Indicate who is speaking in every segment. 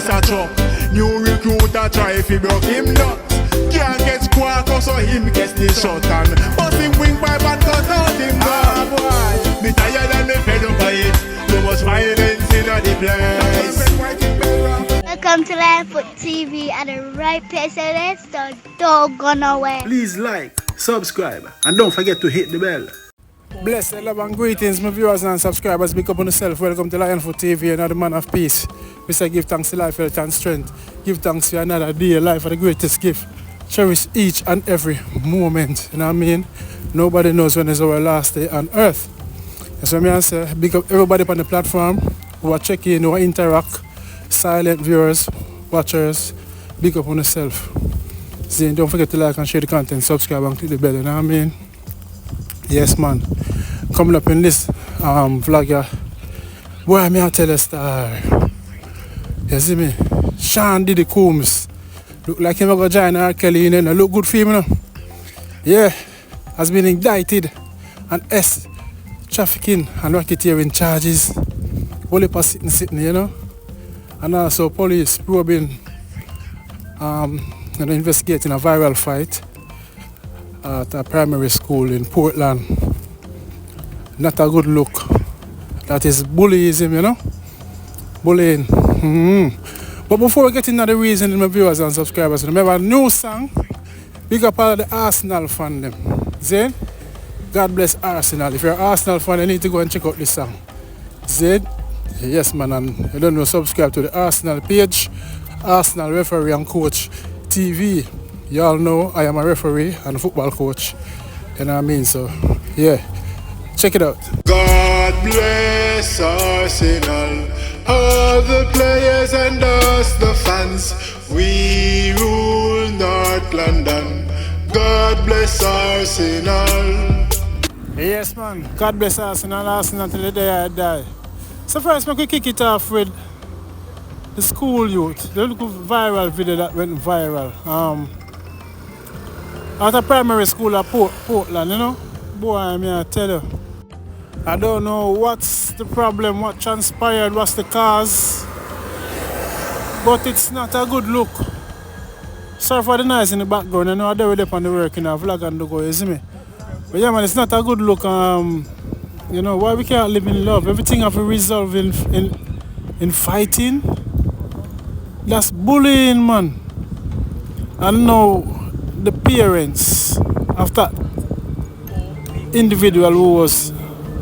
Speaker 1: this a truck. New recruiter try if he broke him duck. Can't get squawk so him gets the shot and bust him wing pipe and cut out him gun. Boy, me tired and me fed up by it. Too much violence in the place.
Speaker 2: Welcome to L00k TV at the right place, so let's don't go nowhere.
Speaker 3: Please like, subscribe, and don't forget to hit the bell. Blessed love and greetings, my viewers and subscribers. Big up on yourself. Welcome to L00k TV, another man of peace. We say give thanks to life, health, and strength. Give thanks for another day. Life are the greatest gift. Cherish each and every moment. You know what I mean? Nobody knows when is our last day on earth. So I say, big up everybody on the platform who are checking, who are interact. Silent viewers, watchers, big up on yourself. See, don't forget to like and share the content, subscribe and click the bell, you know what I mean? Yes, man. Coming up in this vlog here, boy, me I tell a story. You see me? Diddy Coombs. Look like him go join R. Kelly, you know, look good for him, you know? Yeah, has been indicted on trafficking and racketeering charges. Only for sitting, you know? And also police probing, investigating a viral fight at a primary school in Portland. Not a good look. That is bullyism, you know? Bullying. But before we get into the reason, my viewers and subscribers, remember a new song. Big up all the Arsenal fan them. See? God bless Arsenal. If you're an Arsenal fan, you need to go and check out this song. See? Yes, man, and you don't know, subscribe to the Arsenal page, Arsenal referee and coach TV. Y'all know I am a referee and a football coach. You know what I mean? So, yeah, check it out.
Speaker 1: God bless Arsenal, all the players and us, the fans. We rule North London. God bless Arsenal.
Speaker 3: Yes, man. God bless Arsenal, Arsenal till the day I die. So first, we kick it off with the school youth. The little viral video that went viral. At a primary school at Portland, you know? Boy, I tell you. I don't know what's the problem, what transpired, what's the cause. But it's not a good look. Sorry for the noise in the background. I know I do it on the work in a vlog and go, you see me? But yeah, man, it's not a good look. You know, why we can't live in love? Everything have to resolve in fighting. That's bullying, man. And now the parents of that individual who was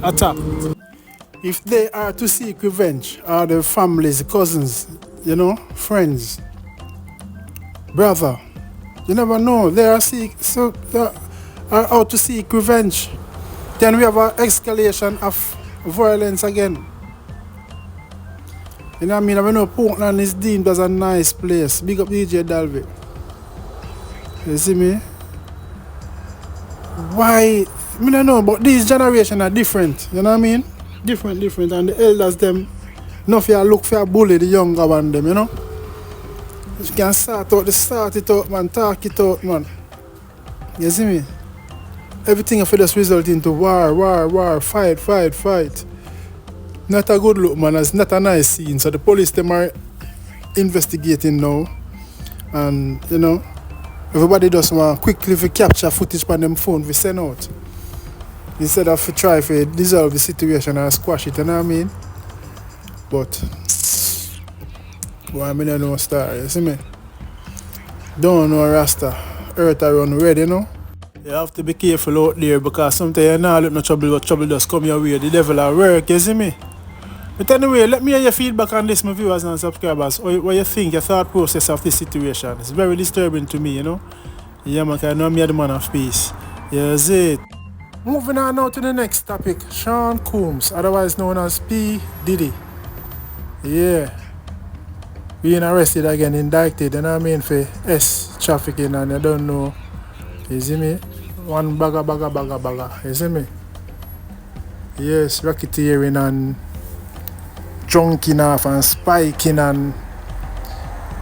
Speaker 3: attacked, if they are to seek revenge, or the families, cousins, you know, friends, brother, you never know. They are out to seek revenge. Then we have an escalation of violence again. You know what I mean? I know Portland is deemed as a nice place. Big up DJ Dalvik. You see me? Why? I don't know, but these generations are different. You know what I mean? Different. And the elders, them, no fear look for bully the younger one, them, you know? You can start it out, man. Talk it out, man. You see me? Everything will just result into war, fight. Not a good look, man. It's not a nice scene. So the police, them are investigating now. And, you know, everybody just want quickly to capture footage on them phone we send out. Instead of try to dissolve the situation and squash it, you know what I mean? But, boy, I don't know star, you see me? Don't know Rasta. Earth around red, you know? You have to be careful out there because sometimes you not look no trouble, but trouble just come your way. The devil at work, you see me? But anyway, let me hear your feedback on this, my viewers and subscribers. What you think, your thought process of this situation. It's very disturbing to me, you know? Yeah, man, I know I'm the man of peace. Yes, it. Moving on now to the next topic. Coombs, otherwise known as P. Diddy. Yeah. Being arrested again, indicted, you know what I mean, for trafficking, and I don't know. You see me? One bagger. You see me? Yes, racketeering and drunking off and spiking and,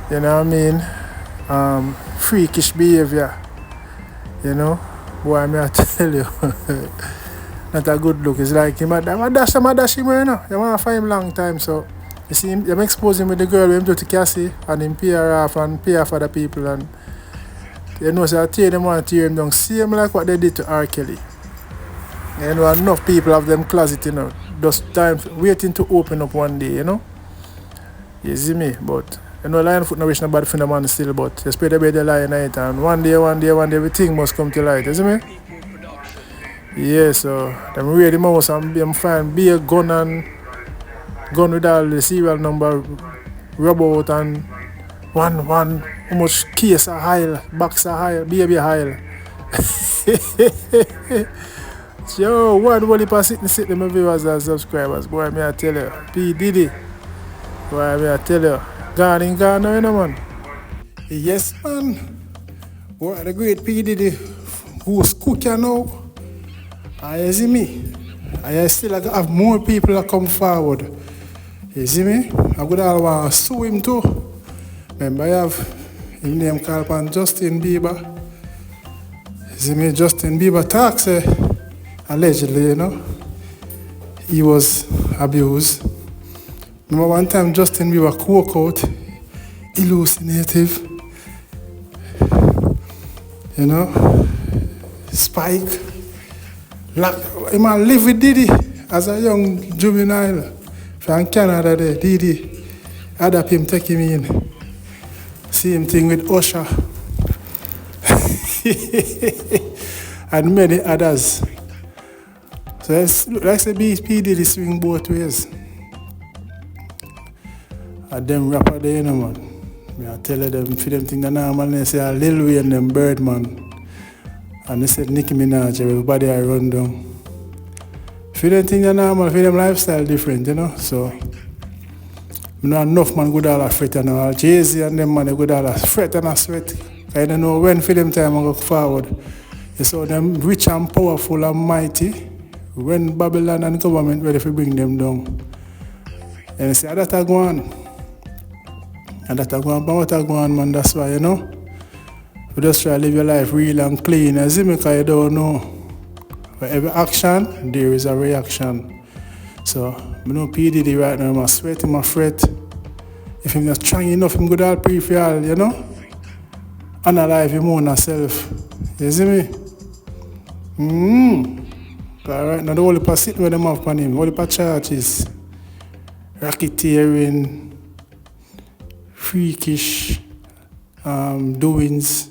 Speaker 3: you know what I mean? Freakish behavior. You know? Boy, I tell you. Not a good look. It's like him a dash him, you know? You want to find him long time, so You see, them expose him with the girl with him to Cassie and him pay her off and pay off other people. And you know, so I tell them want to tear him down. Same like what they did to R. Kelly. You know, enough people have them closet, you know, just time waiting to open up one day, you know. You see me? But you know, lion foot no wish nobody find a man still, but you spread the bed the lion night and one day, everything must come to light, you see me? Yeah, so them read the mouse and them find be a gun with all the serial number rub out and one how much case a hile, box a hile, baby a hile. Yo, one whole heap of sitting my viewers and subscribers. Boy, me I tell you, P. Diddy. Boy, me I tell you, Gwaan in Ghana, you know, man. Yes, man. Boy, the great P. Diddy, who's cooking now. And you see me? I still have more people that come forward. You see me? I would all want to sue him too. Remember, I have his name called upon Justin Bieber. You see me? Justin Bieber talks, allegedly, you know, he was abused. Remember one time Justin Bieber coke out, hallucinative, you know, Spike. He man live with Diddy as a young juvenile from Canada there. Diddy had up him take him in. Same thing with Usher and many others. So like the P. Diddy swing both ways. And them rapper there, you know, man. I tell them, for them thing that normal, they say Lil Wayne and them Birdman. And they said Nicki Minaj, everybody I run down. For them thing that normal, for them lifestyle different, you know. So, you know, enough man good all a fret and all. Jay-Z and them man, they good all a fret and a sweat. I don't know when for them time I go forward. You saw them rich and powerful and mighty. When Babylon and government ready to bring them down. And they say, that's a Gwaan. And that's a Gwaan, but what a Gwaan, man, that's why, you know. You just try to live your life real and clean. You see me, because you don't know. For every action, there is a reaction. So, I know P. Diddy right now, I'm sweat, I'm fret. If I'm not strong enough, I'm good at pre-fial, you know. Analyze him own self. You see me? Alright, now the whole heap of sitting where them have on him, the whole heap of charges, racketeering, freakish doings,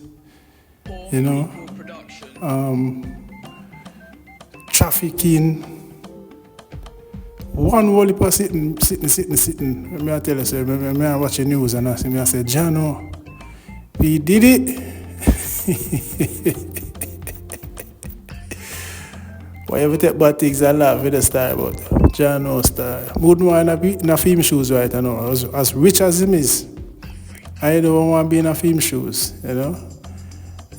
Speaker 3: you know, trafficking. One whole heap of sitting. Let me tell you, so I watch the news and I say, Jano, we did it. Whatever take bad things I laugh with the style, but John no style. Good one in a film shoes right I know. As rich as him is, I don't want to be in a film shoes, you know.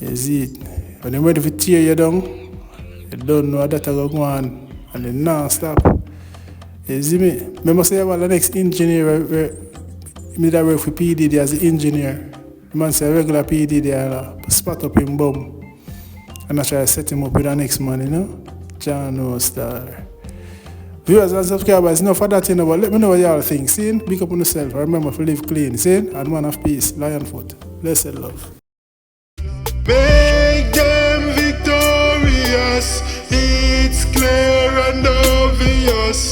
Speaker 3: You see it. When they're ready to tear you down, you don't know that I go on and they non-stop. You see me? Remember say about the next engineer me that work for P. Diddy as the engineer. The man say regular P. Diddy spot up him bum. And I try to set him up with the next man, you know. John no star. Viewers and subscribers, enough for that, you know, but let me know what y'all think. See? Big up on yourself. Remember to live clean. See? And man of peace. Lion foot. Blessed love.
Speaker 1: Make them victorious. It's clear and obvious.